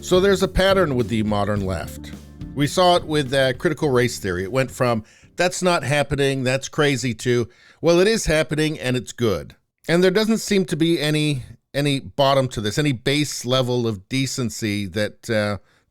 So there's a pattern with the modern left. We saw it with critical race theory. It went from, that's not happening, that's crazy, to, well, it is happening and it's good. And there doesn't seem to be any bottom to this, any base level of decency that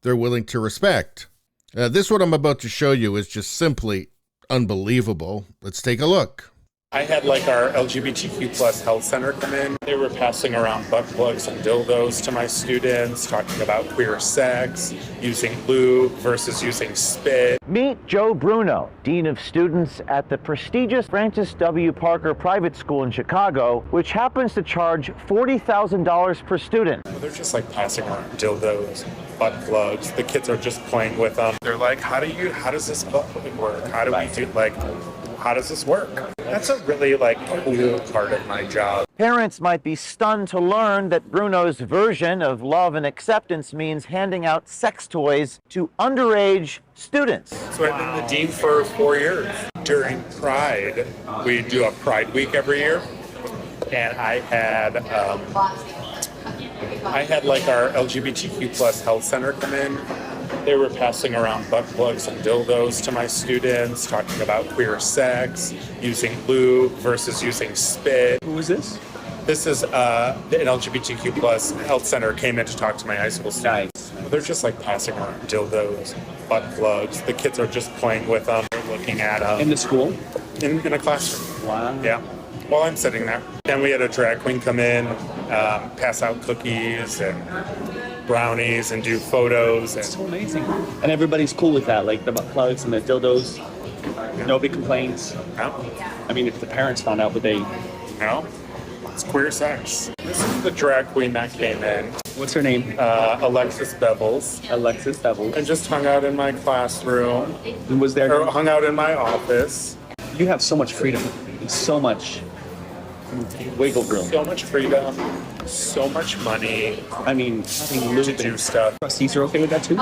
they're willing to respect. This, what I'm about to show you, is just simply unbelievable. Let's take a look. I had like our LGBTQ plus health center come in. They were passing around butt plugs and dildos to my students, talking about queer sex, using lube versus using spit. Meet Joe Bruno, Dean of Students at the prestigious Francis W. Parker Private School in Chicago, which happens to charge $40,000 per student. They're just like passing around dildos, butt plugs. The kids are just playing with them. They're like, how does this butt plug work? How does this work? That's a really cool part of my job. Parents might be stunned to learn that Bruno's version of love and acceptance means handing out sex toys to underage students. So I've been the dean for 4 years. During Pride, we do a Pride Week every year, and I had like our LGBTQ plus health center come in. They were passing around butt plugs and dildos to my students, talking about queer sex, using lube versus using spit. Who is this? This is an LGBTQ plus health center came in to talk to my high school students. Nice. They're just passing around dildos, butt plugs. The kids are just playing with them. They're looking at them. In the school? In a classroom. Wow. Yeah. While I'm sitting there. Then we had a drag queen come in, pass out cookies and brownies and do photos. That's so amazing. And everybody's cool with that, like the butt plugs and the dildos. Nobody complains. No. I mean, if the parents found out, would they? No. It's queer sex. This is the drag queen that came in. What's her name? Alexis Bevels. Alexis Bevels. And just hung out in my classroom. And was there? Or hung out in my office. You have so much freedom. So much wiggle room. So much freedom. So much money. I mean, to do stuff. Trustees are okay with that too?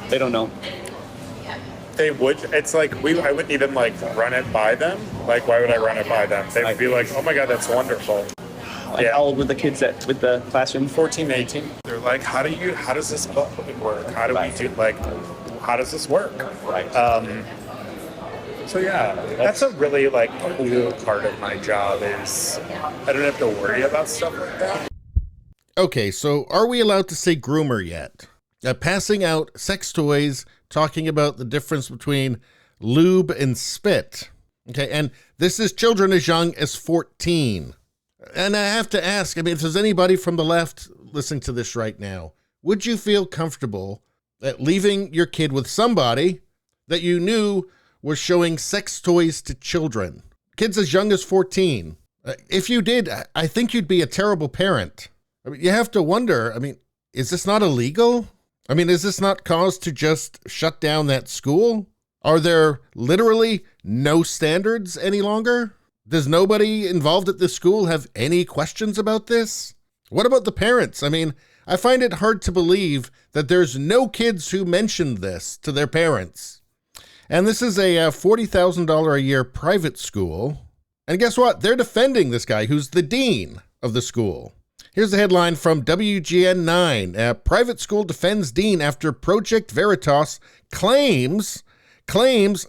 They don't know. They would. It's like I wouldn't even run it by them. Why would I run it by them? They'd be like, oh my God, that's wonderful. Yeah. How old were the kids with the classroom? 14, 18. They're like, how does this work? How does this work? Right. So yeah, that's a really cool part of my job is I don't have to worry about stuff like that. Okay, so are we allowed to say groomer yet? Passing out sex toys, talking about the difference between lube and spit. Okay, and this is children as young as 14. And I have to ask, if there's anybody from the left listening to this right now, would you feel comfortable at leaving your kid with somebody that you knew was showing sex toys to children? Kids as young as 14. If you did, I think you'd be a terrible parent. You have to wonder, is this not illegal? Is this not cause to just shut down that school? Are there literally no standards any longer? Does nobody involved at this school have any questions about this? What about the parents? I find it hard to believe that there's no kids who mentioned this to their parents. And this is a $40,000 a year private school. And guess what? They're defending this guy who's the dean of the school. Here's the headline from WGN9. Private school defends dean after Project Veritas claims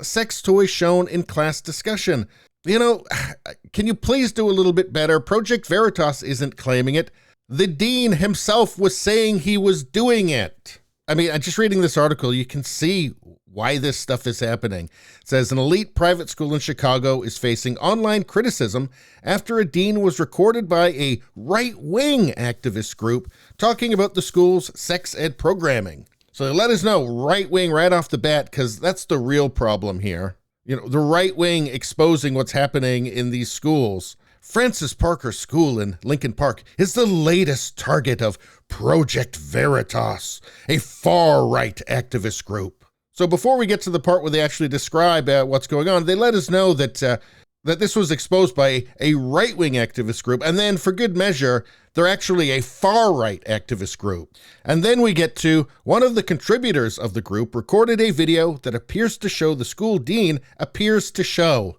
sex toy shown in class discussion. Can you please do a little bit better? Project Veritas isn't claiming it. The dean himself was saying he was doing it. Just reading this article, you can see why this stuff is happening. It says an elite private school in Chicago is facing online criticism after a dean was recorded by a right-wing activist group talking about the school's sex ed programming. So let us know right-wing right off the bat, because that's the real problem here. The right wing exposing what's happening in these schools. Francis Parker School in Lincoln Park is the latest target of Project Veritas, a far-right activist group. So before we get to the part where they actually describe what's going on, they let us know that this was exposed by a right-wing activist group, and then for good measure, they're actually a far-right activist group. And then we get to one of the contributors of the group recorded a video that appears to show the school dean appears to show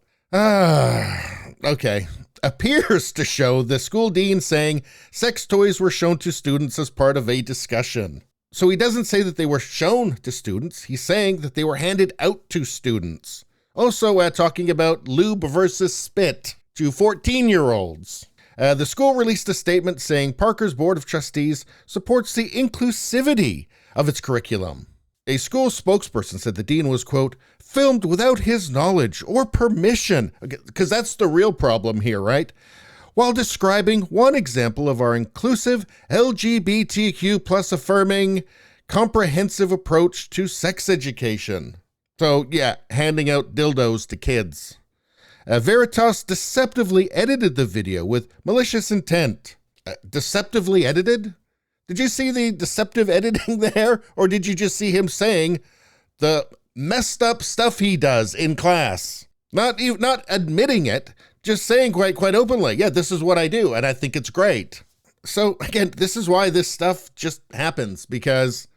the school dean saying sex toys were shown to students as part of a discussion. So he doesn't say that they were shown to students. He's saying that they were handed out to students. Also talking about lube versus spit to 14-year-olds. The school released a statement saying Parker's Board of Trustees supports the inclusivity of its curriculum. A school spokesperson said the dean was, quote, filmed without his knowledge or permission, because that's the real problem here, right? While describing one example of our inclusive LGBTQ plus affirming comprehensive approach to sex education. So yeah, handing out dildos to kids. Veritas deceptively edited the video with malicious intent. Deceptively edited? Did you see the deceptive editing there? Or did you just see him saying the messed up stuff he does in class? Not admitting it, just saying quite openly, yeah, this is what I do, and I think it's great. So again, this is why this stuff just happens, because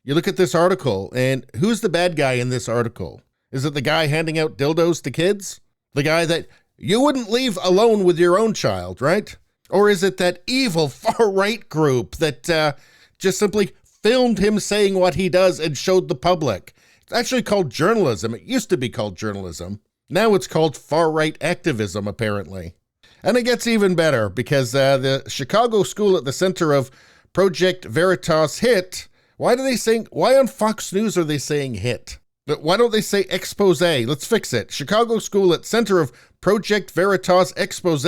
you look at this article, and who's the bad guy in this article? Is it the guy handing out dildos to kids? The guy that you wouldn't leave alone with your own child, right? Or is it that evil far-right group that just simply filmed him saying what he does and showed the public? It's actually called journalism. It used to be called journalism. Now it's called far-right activism, apparently. And it gets even better, because the Chicago school at the center of Project Veritas hit. Why on Fox News are they saying hit? But why don't they say expose? Let's fix it. Chicago school at center of Project Veritas expose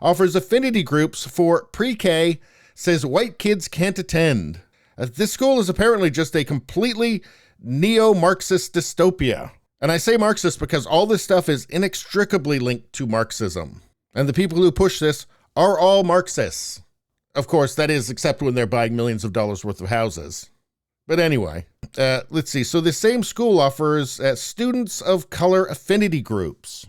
offers affinity groups for pre-K, says white kids can't attend. This school is apparently just a completely neo-Marxist dystopia. And I say Marxist because all this stuff is inextricably linked to Marxism. And the people who push this are all Marxists. Of course, that is, except when they're buying millions of dollars worth of houses. But anyway, let's see. So the same school offers students of color affinity groups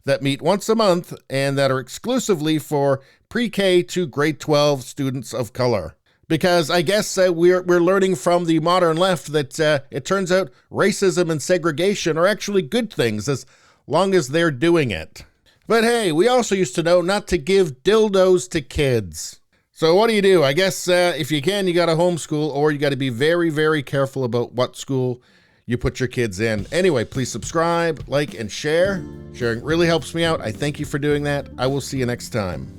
that meet once a month and that are exclusively for pre-K to grade 12 students of color. Because I guess we're learning from the modern left that it turns out racism and segregation are actually good things as long as they're doing it. But hey, we also used to know not to give dildos to kids. So what do? I guess if you can, you got to homeschool, or you got to be very, very careful about what school you put your kids in. Anyway, please subscribe, like, and share. Sharing really helps me out. I thank you for doing that. I will see you next time.